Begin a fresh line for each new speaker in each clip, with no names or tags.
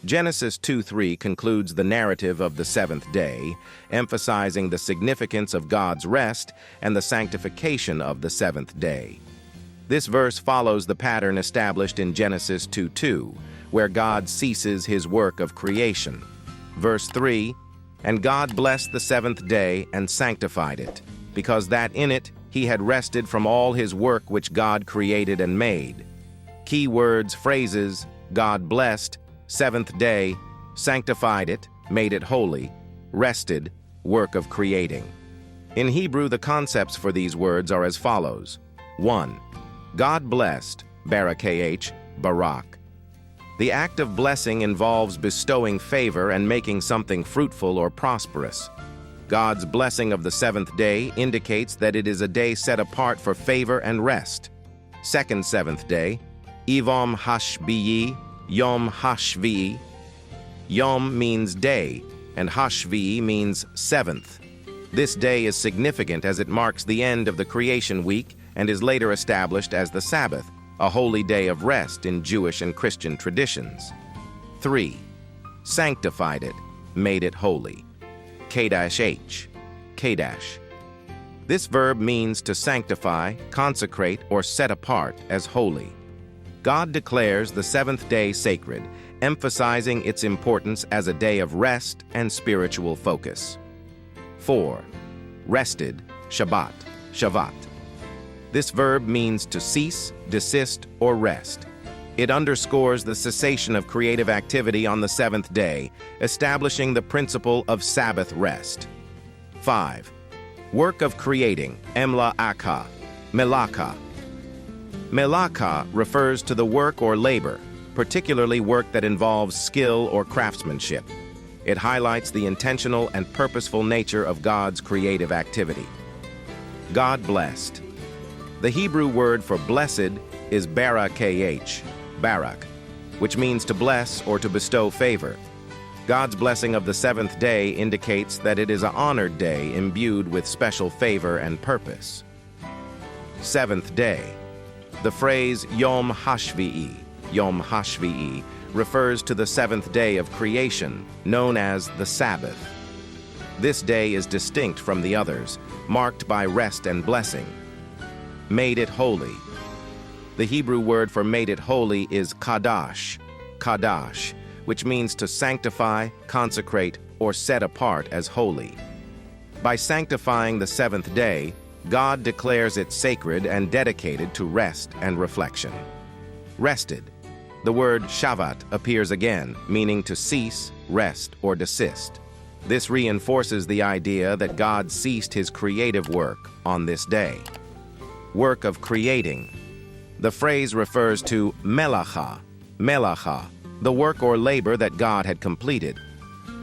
Genesis 2:3 concludes the narrative of the seventh day, emphasizing the significance of God's rest and the sanctification of the seventh day. This verse follows the pattern established in Genesis 2:2, where God ceases his work of creation. Verse 3, "And God blessed the seventh day and sanctified it, because that in it he had rested from all his work which God created and made." Key words, phrases: God blessed, seventh day, sanctified it, made it holy, rested, work of creating. In Hebrew, the concepts for these words are as follows. 1. God blessed, barak, barak. The act of blessing involves bestowing favor and making something fruitful or prosperous. God's blessing of the seventh day indicates that it is a day set apart for favor and rest. Second seventh day, Yom Hashvi'i, Yom Hashvi'i. Yom means day, and Hashvi'i means seventh. This day is significant as it marks the end of the creation week and is later established as the Sabbath, a holy day of rest in Jewish and Christian traditions. 3. Sanctified it, made it holy. KJV, Kadash. This verb means to sanctify, consecrate, or set apart as holy. God declares the seventh day sacred, emphasizing its importance as a day of rest and spiritual focus. 4. Rested, Shabbat, Shavat. This verb means to cease, desist, or rest. It underscores the cessation of creative activity on the seventh day, establishing the principle of Sabbath rest. 5. Work of creating, emla'aka, melaka. Melaka refers to the work or labor, particularly work that involves skill or craftsmanship. It highlights the intentional and purposeful nature of God's creative activity. God blessed. The Hebrew word for blessed is barak, barak, which means to bless or to bestow favor. God's blessing of the seventh day indicates that it is an honored day imbued with special favor and purpose. Seventh day. The phrase Yom Hashvi'i, Yom Hashvi'i, refers to the seventh day of creation, known as the Sabbath. This day is distinct from the others, marked by rest and blessing. Made it holy. The Hebrew word for made it holy is kadash, kadash, which means to sanctify, consecrate, or set apart as holy. By sanctifying the seventh day, God declares it sacred and dedicated to rest and reflection. Rested. The word shavat appears again, meaning to cease, rest, or desist. This reinforces the idea that God ceased his creative work on this day. Work of creating. The phrase refers to melacha, the work or labor that God had completed.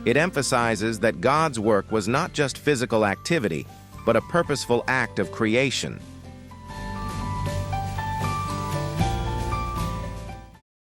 It emphasizes that God's work was not just physical activity, but a purposeful act of creation,